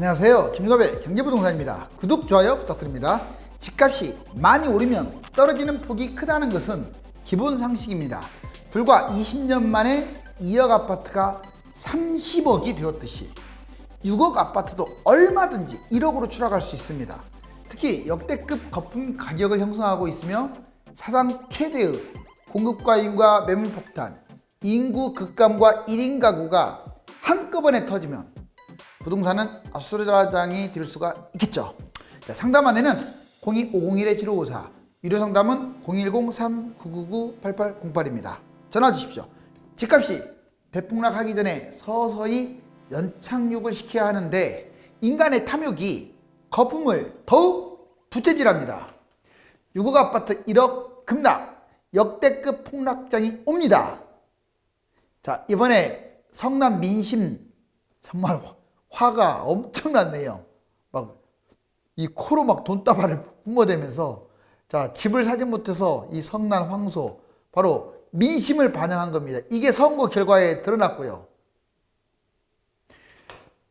안녕하세요. 김유갑의 경제부동산입니다. 구독, 좋아요 부탁드립니다. 집값이 많이 오르면 떨어지는 폭이 크다는 것은 기본 상식입니다. 불과 20년 만에 2억 아파트가 30억이 되었듯이 6억 아파트도 얼마든지 1억으로 추락할 수 있습니다. 특히 역대급 거품 가격을 형성하고 있으며 사상 최대의 공급과잉과 매물폭탄, 인구 급감과 1인 가구가 한꺼번에 터지면 부동산은 아수라장이 될 수가 있겠죠. 자, 상담 안에는 02-501-7554, 유료 상담은 010-3999-8808입니다. 전화 주십시오. 집값이 대폭락하기 전에 서서히 연착륙을 시켜야 하는데 인간의 탐욕이 거품을 더욱 부채질합니다. 6억 아파트 1억 급락, 역대급 폭락장이 옵니다. 자, 이번에 성남 민심 정말 화가 엄청났네요. 막 이 코로 막 돈다발을 뿜어대면서 자, 집을 사지 못해서 이 성난 황소 바로 민심을 반영한 겁니다. 이게 선거 결과에 드러났고요.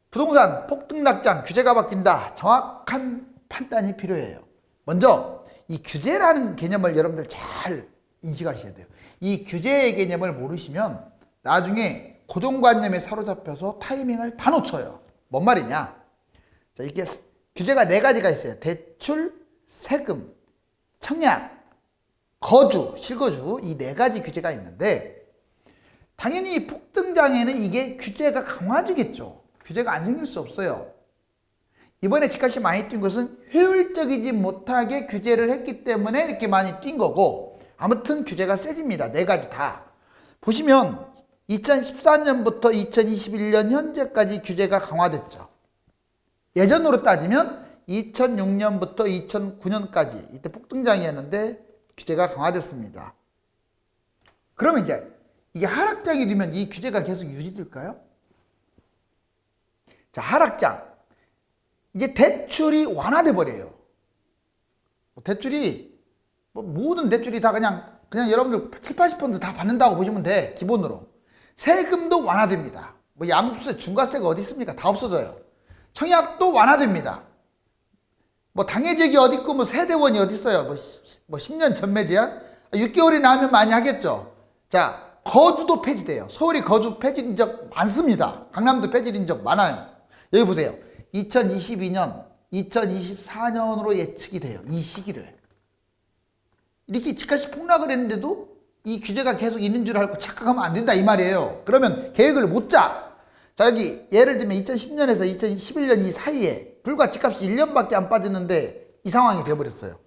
부동산 폭등락장 규제가 바뀐다. 정확한 판단이 필요해요. 먼저 이 규제라는 개념을 여러분들 잘 인식하셔야 돼요. 이 규제의 개념을 모르시면 나중에 고정관념에 사로잡혀서 타이밍을 다 놓쳐요. 뭔 말이냐? 자, 이게 규제가 4가지가 있어요. 대출, 세금, 청약, 거주, 실거주, 이 4가지 규제가 있는데 당연히 폭등장에는 이게 규제가 강화되겠죠. 규제가 안 생길 수 없어요. 이번에 집값이 많이 뛴 것은 효율적이지 못하게 규제를 했기 때문에 이렇게 많이 뛴 거고, 아무튼 규제가 세집니다. 4가지 다. 보시면 2014년부터 2021년 현재까지 규제가 강화됐죠. 예전으로 따지면 2006년부터 2009년까지 이때 폭등장이었는데 규제가 강화됐습니다. 그러면 이제 이게 하락장이 되면 이 규제가 계속 유지될까요? 자, 하락장. 이제 대출이 완화돼 버려요. 대출이 모든 대출이 다 그냥 여러분들 70-80% 다 받는다고 보시면 돼. 기본으로. 세금도 완화됩니다. 양도세, 중과세가 어디 있습니까? 다 없어져요. 청약도 완화됩니다. 당해적이 어디 있고 세대원이 어디 있어요? 10년 전매 제한? 6개월이 나오면 많이 하겠죠. 자, 거주도 폐지돼요. 서울이 거주 폐지된 적 많습니다. 강남도 폐지된 적 많아요. 여기 보세요. 2022년, 2024년으로 예측이 돼요. 이 시기를. 이렇게 집값이 폭락을 했는데도 이 규제가 계속 있는 줄 알고 착각하면 안 된다 이 말이에요. 그러면 계획을 못 짜. 자, 여기 예를 들면 2010년에서 2011년 이 사이에 불과 집값이 1년밖에 안 빠졌는데 이 상황이 되어버렸어요.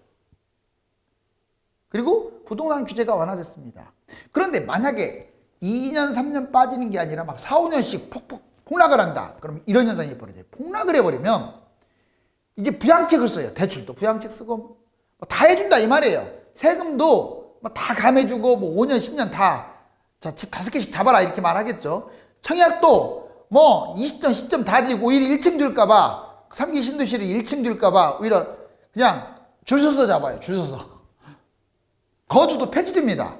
그리고 부동산 규제가 완화됐습니다. 그런데 만약에 2년, 3년 빠지는 게 아니라 막 4, 5년씩 폭락을 한다. 그러면 이런 현상이 벌어져요. 폭락을 해버리면 이제 부양책을 써요. 대출도 부양책 쓰고 다 해준다 이 말이에요. 세금도 다 감해주고 5년, 10년 다, 자, 집 5개씩 잡아라 이렇게 말하겠죠. 청약도 20점, 10점 다 되고 오히려 1층 될까봐, 3기 신도시를 1층 될까봐 오히려 그냥 줄 서서 잡아요. 줄 서서. 거주도 폐지됩니다.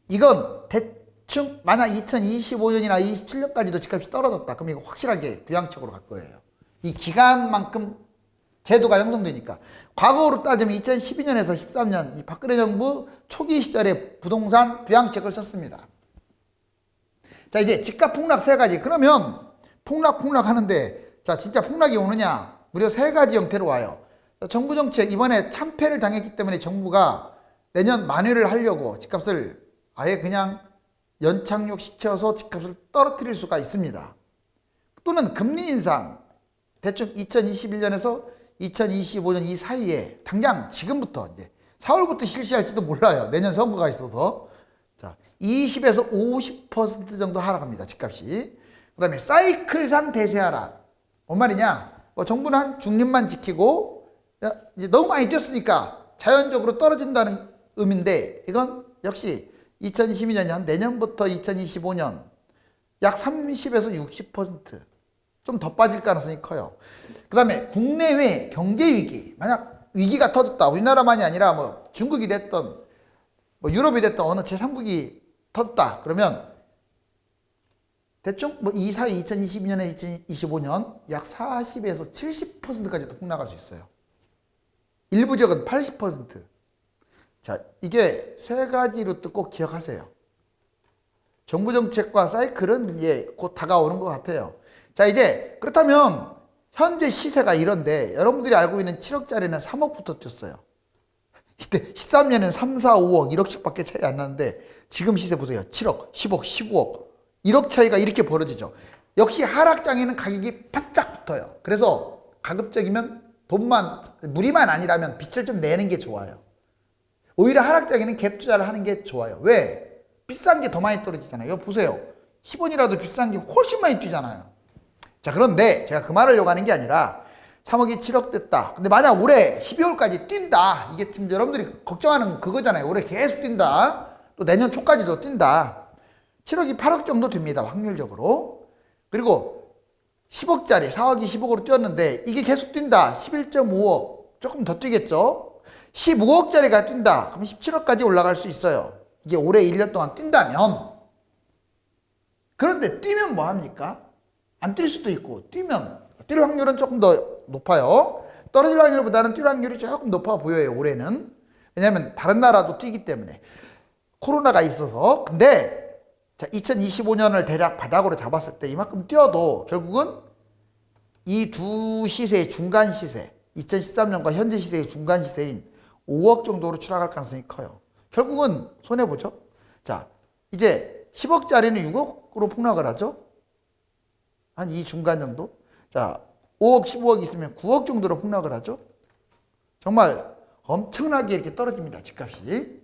이건 대충 만약 2025년이나 27년까지도 집값이 떨어졌다. 그럼 이거 확실하게 부양책으로 갈 거예요. 이 기간만큼 제도가 형성되니까. 과거로 따지면 2012년에서 13년 이 박근혜 정부 초기 시절에 부동산 부양책을 썼습니다. 자, 이제 집값 폭락 3가지. 그러면 폭락 하는데 자, 진짜 폭락이 오느냐? 무려 3가지 형태로 와요. 자, 정부 정책 이번에 참패를 당했기 때문에 정부가 내년 만회를 하려고 집값을 아예 그냥 연착륙 시켜서 집값을 떨어뜨릴 수가 있습니다. 또는 금리 인상. 대충 2021년에서 2025년 이 사이에 당장 지금부터 이제 4월부터 실시할지도 몰라요. 내년 선거가 있어서. 자, 20에서 50% 정도 하락합니다. 집값이. 그 다음에 사이클상 대세 하락. 뭔 말이냐? 정부는 한 중립만 지키고 이제 너무 많이 뛰었으니까 자연적으로 떨어진다는 의미인데 이건 역시 2022년이 내년부터 2025년 약 30에서 60% 좀 더 빠질 가능성이 커요. 그 다음에 국내외 경제위기, 만약 위기가 터졌다. 우리나라만이 아니라 중국이 됐던 유럽이 됐던 어느 제3국이 터졌다. 그러면 대충 뭐 이 사이 2022년에 2025년 약 40에서 70%까지도 폭락할 수 있어요. 일부 지역은 80%. 자, 이게 세 가지로 또 꼭 기억하세요. 정부 정책과 사이클은 곧 다가오는 것 같아요. 자, 이제 그렇다면 현재 시세가 이런데 여러분들이 알고 있는 7억짜리는 3억부터 뛰었어요. 이때 13년에는 3, 4, 5억, 1억씩 밖에 차이 안 나는데 지금 시세 보세요. 7억, 10억, 15억, 1억 차이가 이렇게 벌어지죠. 역시 하락장에는 가격이 바짝 붙어요. 그래서 가급적이면 무리만 아니라면 빚을 좀 내는 게 좋아요. 오히려 하락장에는 갭 투자를 하는 게 좋아요. 왜? 비싼 게 더 많이 떨어지잖아요. 여기 보세요. 10원이라도 비싼 게 훨씬 많이 뛰잖아요. 자, 그런데 제가 그 말을 요구하는 게 아니라 3억이 7억 됐다. 근데 만약 올해 12월까지 뛴다. 이게 지금 여러분들이 걱정하는 그거잖아요. 올해 계속 뛴다. 또 내년 초까지도 뛴다. 7억이 8억 정도 됩니다. 확률적으로. 그리고 10억짜리 4억이 10억으로 뛰었는데 이게 계속 뛴다. 11.5억. 조금 더 뛰겠죠. 15억짜리가 뛴다. 그럼 17억까지 올라갈 수 있어요. 이게 올해 1년 동안 뛴다면. 그런데 뛰면 뭐합니까? 안 뛸 수도 있고 뛰면 뛸 확률은 조금 더 높아요. 떨어질 확률보다는 뛸 확률이 조금 높아 보여요. 올해는. 왜냐하면 다른 나라도 뛰기 때문에 코로나가 있어서. 근데 자, 2025년을 대략 바닥으로 잡았을 때 이만큼 뛰어도 결국은 이 두 시세의 중간 시세, 2013년과 현재 시세의 중간 시세인 5억 정도로 추락할 가능성이 커요. 결국은 손해보죠. 자, 이제 10억짜리는 6억으로 폭락을 하죠. 한 이 중간 정도. 자, 5억, 15억 있으면 9억 정도로 폭락을 하죠. 정말 엄청나게 이렇게 떨어집니다. 집값이.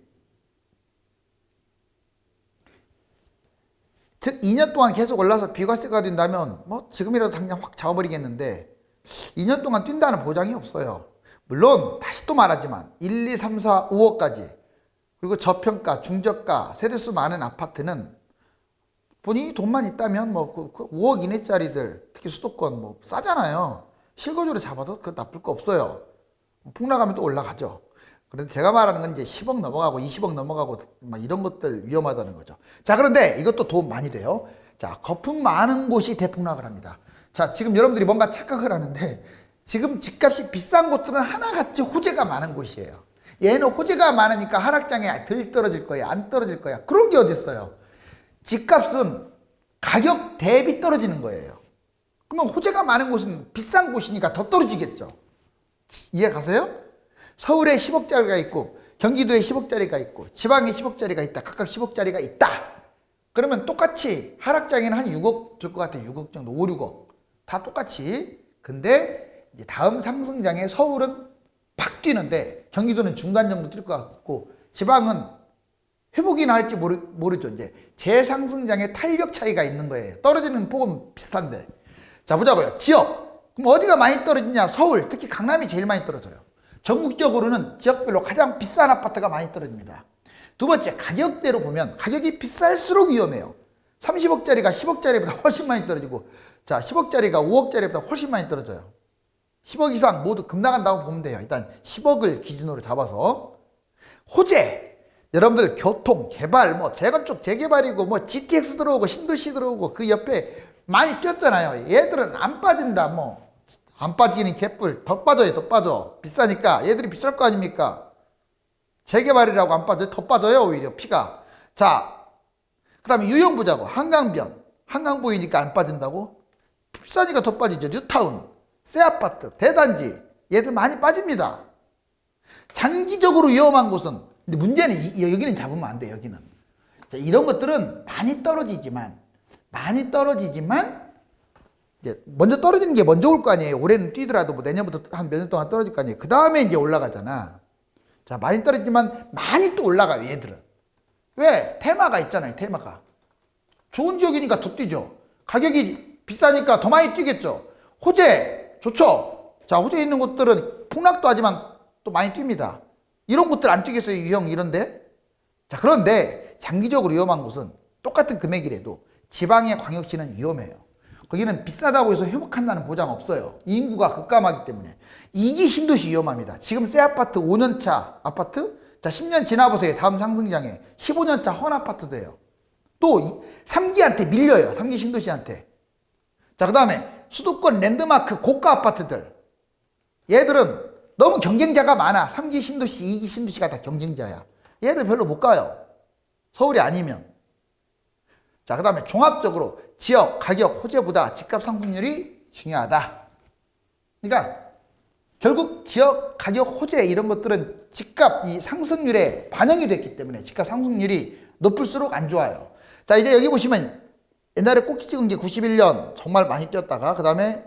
즉 2년 동안 계속 올라서 비과세가 된다면 뭐 지금이라도 당장 확 잡아버리겠는데 2년 동안 뛴다는 보장이 없어요. 물론 다시 또 말하지만 1, 2, 3, 4, 5억까지 그리고 저평가, 중저가, 세대수 많은 아파트는 본인이 돈만 있다면 뭐 그 5억 이내짜리들 특히 수도권 뭐 싸잖아요. 실거주로 잡아도 그 나쁠 거 없어요. 폭락하면 또 올라가죠. 그런데 제가 말하는 건 이제 10억 넘어가고 20억 넘어가고 막 이런 것들 위험하다는 거죠. 자, 그런데 이것도 도움 많이 돼요. 자, 거품 많은 곳이 대폭락을 합니다. 자, 지금 여러분들이 뭔가 착각을 하는데 지금 집값이 비싼 곳들은 하나같이 호재가 많은 곳이에요. 얘는 호재가 많으니까 하락장에 덜 떨어질 거야, 안 떨어질 거야. 그런 게 어디 있어요. 집값은 가격 대비 떨어지는 거예요. 그러면 호재가 많은 곳은 비싼 곳이니까 더 떨어지겠죠. 이해 가세요? 서울에 10억짜리가 있고 경기도에 10억짜리가 있고 지방에 10억짜리가 있다. 각각 10억짜리가 있다. 그러면 똑같이 하락장에는 한 6억 될 것 같아요. 6억 정도, 5, 6억. 다 똑같이. 근데 이제 다음 상승장에 서울은 팍 뛰는데 경기도는 중간 정도 뛸 것 같고 지방은 회복이나 할지 모르죠. 이제 재상승장에 탄력 차이가 있는 거예요. 떨어지는 폭은 비슷한데. 자, 보자고요. 지역. 그럼 어디가 많이 떨어지냐? 서울, 특히 강남이 제일 많이 떨어져요. 전국적으로는 지역별로 가장 비싼 아파트가 많이 떨어집니다. 두 번째, 가격대로 보면 가격이 비쌀수록 위험해요. 30억짜리가 10억짜리보다 훨씬 많이 떨어지고, 자, 10억짜리가 5억짜리보다 훨씬 많이 떨어져요. 10억 이상 모두 급락한다고 보면 돼요. 일단 10억을 기준으로 잡아서. 호재. 여러분들 교통, 개발, 뭐 재건축, 재개발이고 뭐 GTX 들어오고 신도시 들어오고 그 옆에 많이 뛰었잖아요. 얘들은 안 빠진다. 뭐 안 빠지는 개뿔. 더 빠져요. 더 빠져. 비싸니까 얘들이 비쌀 거 아닙니까? 재개발이라고 안 빠져요. 더 빠져요. 오히려 피가. 자, 그 다음에 유형 보자고. 한강변. 한강 보이니까 안 빠진다고? 비싸니까 더 빠지죠. 뉴타운, 새 아파트, 대단지. 얘들 많이 빠집니다. 장기적으로 위험한 곳은, 근데 문제는 여기는 잡으면 안 돼요. 여기는. 자, 이런 것들은 많이 떨어지지만 이제 먼저 떨어지는 게 먼저 올 거 아니에요. 올해는 뛰더라도 뭐 내년부터 한 몇 년 동안 떨어질 거 아니에요. 그 다음에 이제 올라가잖아. 자, 많이 떨어지지만 많이 또 올라가요. 얘들은. 왜? 테마가 있잖아요. 테마가. 좋은 지역이니까 더 뛰죠. 가격이 비싸니까 더 많이 뛰겠죠. 호재 좋죠. 자, 호재 있는 곳들은 폭락도 하지만 또 많이 뜁니다. 이런 곳들 안 뛰겠어요. 유형 이런데. 자, 그런데 장기적으로 위험한 곳은 똑같은 금액이라도 지방의 광역시는 위험해요. 거기는 비싸다고 해서 회복한다는 보장 없어요. 인구가 급감하기 때문에. 이게 신도시 위험합니다. 지금 새 아파트 5년차 아파트, 자 10년 지나보세요. 다음 상승장에 15년차 헌 아파트도예요. 또 3기한테 밀려요. 3기 신도시한테. 자, 그 다음에 수도권 랜드마크 고가 아파트들. 얘들은 너무 경쟁자가 많아. 3기 신도시, 2기 신도시가 다 경쟁자야. 얘들 별로 못 가요. 서울이 아니면. 자, 그 다음에 종합적으로 지역 가격 호재보다 집값 상승률이 중요하다. 그러니까 결국 지역 가격 호재 이런 것들은 집값 이 상승률에 반영이 됐기 때문에 집값 상승률이 높을수록 안 좋아요. 자, 이제 여기 보시면 옛날에 꼭지 찍은 게 91년 정말 많이 뛰었다가 그 다음에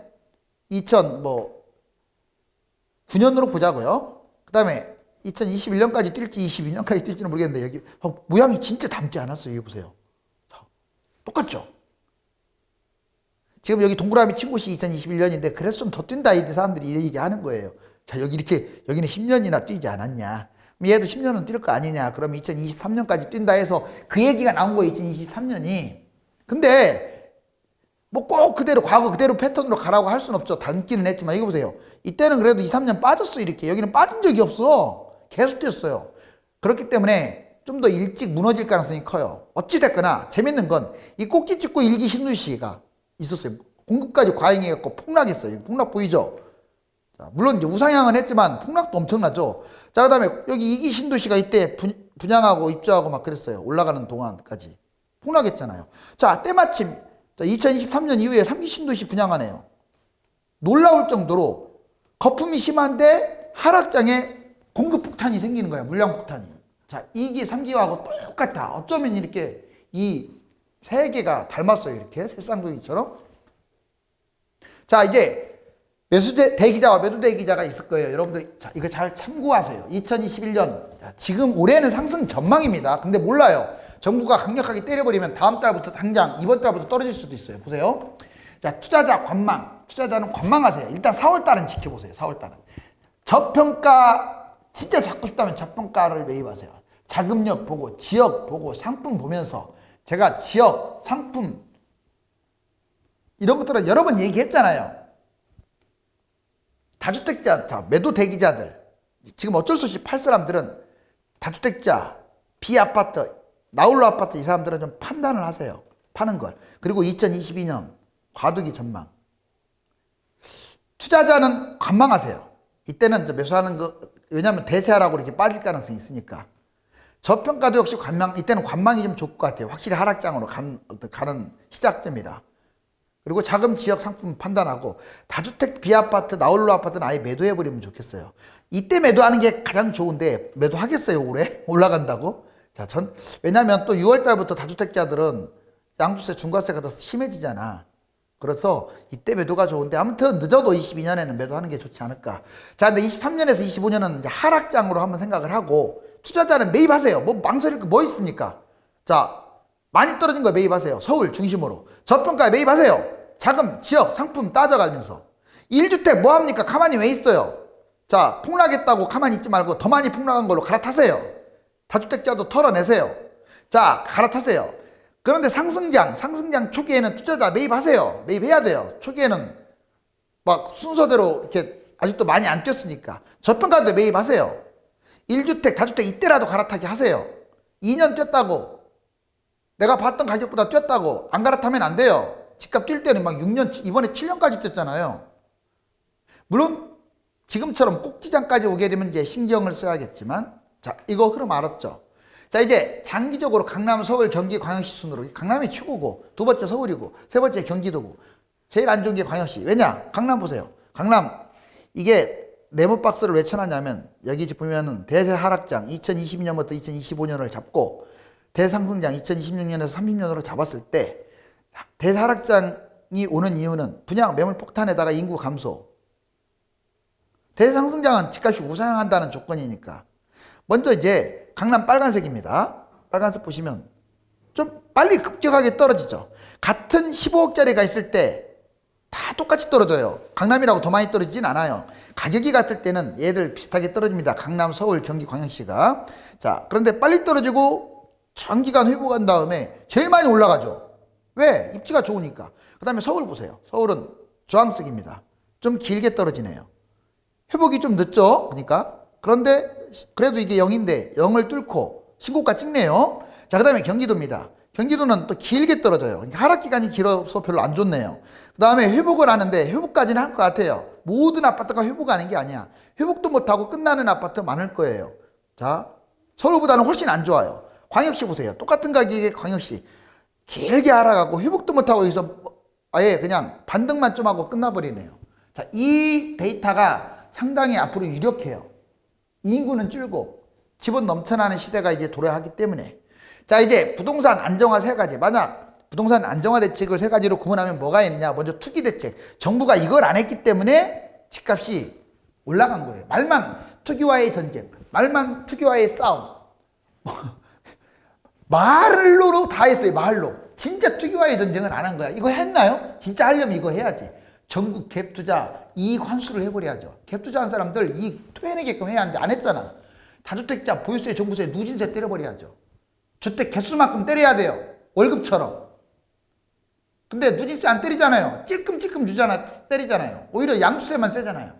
2009년으로 보자고요. 그 다음에 2021년까지 뛸지 22년까지 뛸지는 모르겠는데 여기 모양이 진짜 닮지 않았어요. 여기 보세요. 똑같죠? 지금 여기 동그라미 친 곳이 2021년인데 그래서 좀 더 뛴다 이 사람들이 이런 얘기 하는 거예요. 자, 여기 이렇게 여기는 10년이나 뛰지 않았냐? 얘도 10년은 뛸 거 아니냐? 그럼 2023년까지 뛴다 해서 그 얘기가 나온 거예요. 2023년이. 근데 뭐 꼭 그대로 과거 그대로 패턴으로 가라고 할 수는 없죠. 닮기는 했지만 이거 보세요. 이때는 그래도 2, 3년 빠졌어 이렇게. 여기는 빠진 적이 없어. 계속 뛰었어요. 그렇기 때문에 좀 더 일찍 무너질 가능성이 커요. 어찌됐거나 재밌는 건 이 꼭지 찍고 1기 신도시가 있었어요. 공급까지 과잉해갖고 폭락했어요. 폭락 보이죠? 자, 물론 이제 우상향은 했지만 폭락도 엄청나죠. 자, 그 다음에 여기 2기 신도시가 이때 분양하고 입주하고 막 그랬어요. 올라가는 동안까지. 폭락했잖아요. 자, 때마침 2023년 이후에 3기 신도시 분양하네요. 놀라울 정도로 거품이 심한데 하락장에 공급 폭탄이 생기는 거야. 물량 폭탄이. 자, 2기, 3기하고 똑같아. 어쩌면 이렇게 이 세 개가 닮았어요. 이렇게 새쌍둥이처럼. 자, 이제 매수제 대기자와 매도 대기자가 있을 거예요. 여러분들 자, 이거 잘 참고하세요. 2021년 자, 지금 올해는 상승 전망입니다. 근데 몰라요. 정부가 강력하게 때려버리면 다음 달부터 당장 이번 달부터 떨어질 수도 있어요. 보세요. 자, 투자자 관망. 투자자는 관망하세요. 일단 4월 달은 지켜보세요. 4월 달은. 저평가 진짜 잡고 싶다면 저평가를 매입하세요. 자금력 보고 지역 보고 상품 보면서 제가 지역, 상품 이런 것들은 여러 번 얘기했잖아요. 다주택자, 자, 매도 대기자들 지금 어쩔 수 없이 팔 사람들은 다주택자, 비아파트, 나홀로 아파트 이 사람들은 좀 판단을 하세요. 파는 걸. 그리고 2022년 과도기 전망. 투자자는 관망하세요. 이때는 매수하는 거 왜냐하면 대세하라고 이렇게 빠질 가능성이 있으니까. 저평가도 역시 관망, 이때는 관망이 좀 좋을 것 같아요. 확실히 하락장으로 가는 시작점이라. 그리고 자금 지역 상품 판단하고 다주택 비아파트 나홀로 아파트는 아예 매도해버리면 좋겠어요. 이때 매도하는 게 가장 좋은데 매도하겠어요 올해? 올라간다고? 자, 왜냐면 또 6월달부터 다주택자들은 양도세 중과세가 더 심해지잖아. 그래서 이때 매도가 좋은데 아무튼 늦어도 22년에는 매도하는 게 좋지 않을까. 자, 근데 23년에서 25년은 이제 하락장으로 한번 생각을 하고 투자자는 매입하세요. 뭐 망설일 거 뭐 있습니까? 자, 많이 떨어진 거 매입하세요. 서울 중심으로. 저평가에 매입하세요. 자금, 지역, 상품 따져가면서. 1주택 뭐합니까? 가만히 왜 있어요? 자, 폭락했다고 가만히 있지 말고 더 많이 폭락한 걸로 갈아타세요. 다주택자도 털어내세요. 자, 갈아타세요. 그런데 상승장 초기에는 투자자 매입하세요. 매입해야 돼요. 초기에는 막 순서대로 이렇게 아직도 많이 안 뛰었으니까. 저평가도 매입하세요. 1주택, 다주택 이때라도 갈아타게 하세요. 2년 뛰었다고 내가 봤던 가격보다 뛰었다고 안 갈아타면 안 돼요. 집값 뛸 때는 막 6년, 이번에 7년까지 뛰었잖아요. 물론 지금처럼 꼭지장까지 오게 되면 이제 신경을 써야겠지만 자, 이거 흐름 알았죠? 자, 이제 장기적으로 강남, 서울, 경기, 광역시 순으로 강남이 최고고 두 번째 서울이고 세 번째 경기도고 제일 안 좋은 게 광역시. 왜냐? 강남 보세요. 강남 이게 네모 박스를 왜 쳐놨냐면 여기 보면은 대세 하락장 2022년부터 2025년을 잡고 대상승장 2026년에서 30년으로 잡았을 때 대세 하락장이 오는 이유는 분양 매물 폭탄에다가 인구 감소. 대상승장은 집값이 우상향한다는 조건이니까. 먼저 이제 강남 빨간색입니다. 빨간색 보시면 좀 빨리 급격하게 떨어지죠. 같은 15억짜리가 있을 때 다 똑같이 떨어져요. 강남이라고 더 많이 떨어지진 않아요. 가격이 같을 때는 얘들 비슷하게 떨어집니다. 강남, 서울, 경기, 광역시가. 자, 그런데 빨리 떨어지고 장기간 회복한 다음에 제일 많이 올라가죠. 왜? 입지가 좋으니까. 그 다음에 서울 보세요. 서울은 주황색입니다. 좀 길게 떨어지네요. 회복이 좀 늦죠? 그러니까. 그런데 그래도 이게 0인데 0을 뚫고 신고가 찍네요. 자, 그 다음에 경기도입니다. 경기도는 또 길게 떨어져요. 하락 기간이 길어서 별로 안 좋네요. 그 다음에 회복을 하는데 회복까지는 할 것 같아요. 모든 아파트가 회복하는 게 아니야. 회복도 못하고 끝나는 아파트 많을 거예요. 자, 서울보다는 훨씬 안 좋아요. 광역시 보세요. 똑같은 가격의 광역시 길게 하락하고 회복도 못하고 여기서 아예 그냥 반등만 좀 하고 끝나버리네요. 자, 이 데이터가 상당히 앞으로 유력해요. 인구는 줄고 집은 넘쳐나는 시대가 이제 도래하기 때문에. 자, 이제 부동산 안정화 세 가지. 만약 부동산 안정화 대책을 세 가지로 구분하면 뭐가 있느냐. 먼저 투기 대책. 정부가 이걸 안 했기 때문에 집값이 올라간 거예요. 말만 투기와의 전쟁, 말만 투기와의 싸움. 말로 다 했어요. 말로. 진짜 투기와의 전쟁은 안 한 거야. 이거 했나요? 진짜 하려면 이거 해야지. 전국 갭투자 이익 환수를 해버려야죠. 갭투자한 사람들 이익 토해내게끔 해야 하는데 안 했잖아. 다주택자 보유세, 종부세, 누진세 때려버려야죠. 주택 개수만큼 때려야 돼요. 월급처럼. 근데 누진세 안 때리잖아요. 찔끔찔끔 주잖아. 때리잖아요. 오히려 양도세만 세잖아요.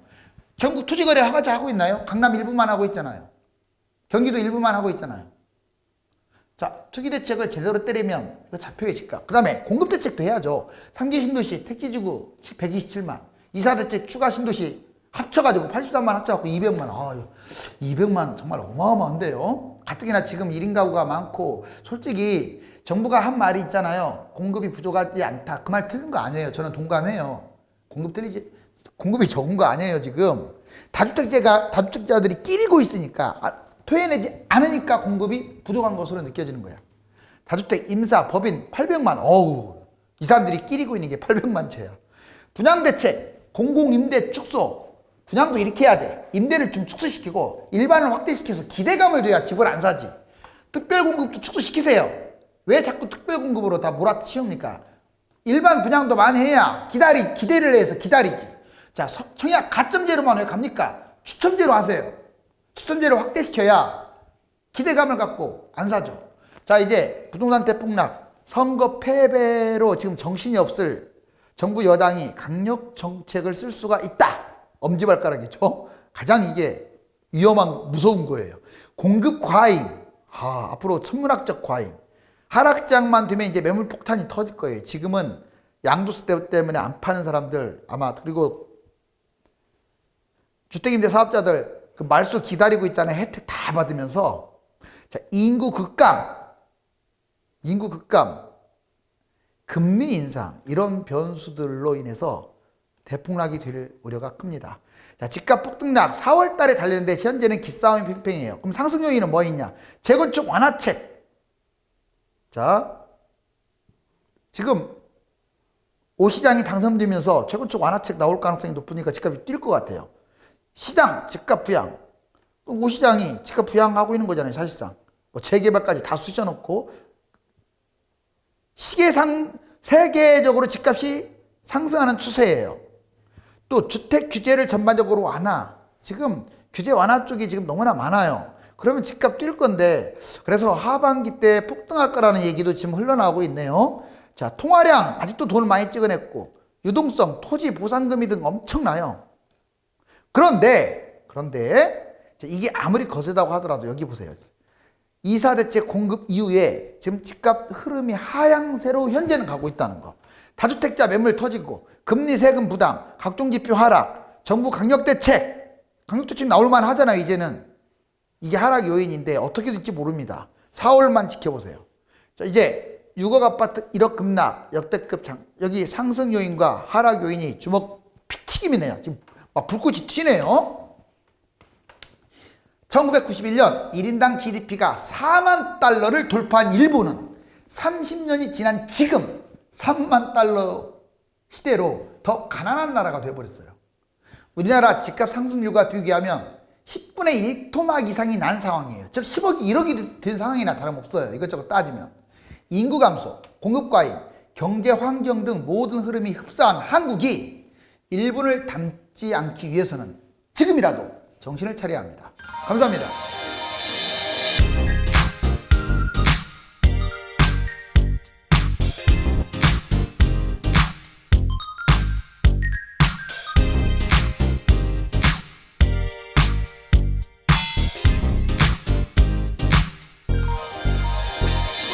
전국 토지거래 허가제 하고 있나요? 강남 일부만 하고 있잖아요. 경기도 일부만 하고 있잖아요. 자, 투기대책을 제대로 때리면 이거 잡혀요, 집값. 그 다음에 공급대책도 해야죠. 3기 신도시 택지지구 127만, 2사대책 추가 신도시 합쳐가지고 83만 합쳐갖고 200만. 200만 정말 어마어마한데요. 가뜩이나 지금 1인 가구가 많고 솔직히 정부가 한 말이 있잖아요. 공급이 부족하지 않다. 그 말 틀린 거 아니에요. 저는 동감해요. 공급이 적은 거 아니에요, 지금. 다주택자들이 끼리고 있으니까 토해내지 않으니까 공급이 부족한 것으로 느껴지는 거야. 다주택, 임사, 법인 800만. 어우, 이 사람들이 끼리고 있는 게 800만 채야. 분양대책, 공공임대 축소. 분양도 이렇게 해야 돼. 임대를 좀 축소시키고 일반을 확대시켜서 기대감을 줘야 집을 안 사지. 특별공급도 축소시키세요. 왜 자꾸 특별공급으로 다 몰아치웁니까? 일반 분양도 많이 해야 기대를 해서 기다리지. 자, 청약 가점제로만 왜 갑니까? 추첨제로 하세요. 추첨제로 확대시켜야 기대감을 갖고 안 사죠. 자, 이제 부동산 대폭락, 선거 패배로 지금 정신이 없을 정부 여당이 강력 정책을 쓸 수가 있다. 엄지발가락이죠. 가장 이게 위험한 무서운 거예요. 공급 과잉. 앞으로 천문학적 과잉. 하락장만 되면 이제 매물 폭탄이 터질 거예요. 지금은 양도세 때문에 안 파는 사람들 아마, 그리고 주택임대 사업자들 그 말소 기다리고 있잖아요. 혜택 다 받으면서. 자, 인구 급감, 금리 인상, 이런 변수들로 인해서 대폭락이 될 우려가 큽니다. 자, 집값 폭등락 4월 달에 달리는데 현재는 기싸움이 팽팽해요. 그럼 상승 요인은 뭐 있냐? 재건축 완화책. 자, 지금 오 시장이 당선되면서 재건축 완화책 나올 가능성이 높으니까 집값이 뛸 것 같아요. 시장 집값 부양. 오 시장이 집값 부양하고 있는 거잖아요, 사실상. 뭐 재개발까지 다 쑤셔놓고 세계적으로 집값이 상승하는 추세예요. 또 주택 규제를 전반적으로 완화. 지금 규제 완화 쪽이 지금 너무나 많아요. 그러면 집값 뛸 건데, 그래서 하반기 때 폭등할 거라는 얘기도 지금 흘러나오고 있네요. 자, 통화량 아직도 돈을 많이 찍어냈고, 유동성, 토지 보상금이 등 엄청나요. 그런데 이게 아무리 거세다고 하더라도 여기 보세요. 2사 대책 공급 이후에 지금 집값 흐름이 하향세로 현재는 가고 있다는 거. 다주택자 매물 터지고 금리 세금 부담, 각종 지표 하락, 정부 강력대책 나올만 하잖아요. 이제는 이게 하락 요인인데 어떻게 될지 모릅니다. 4월만 지켜보세요. 자, 이제 6억 아파트 1억 급락 역대급 여기 상승 요인과 하락 요인이 주먹 피튀김이네요. 지금 막 불꽃이 튀네요. 1991년 1인당 GDP가 4만 달러를 돌파한 일본은 30년이 지난 지금 3만 달러 시대로 더 가난한 나라가 되어버렸어요. 우리나라 집값 상승률과 비교하면 10분의 1토막 이상이 난 상황이에요. 즉 10억이 1억이 된 상황이나 다름없어요. 이것저것 따지면. 인구 감소, 공급 과잉, 경제 환경 등 모든 흐름이 흡사한 한국이 일본을 닮지 않기 위해서는 지금이라도 정신을 차려야 합니다. 감사합니다.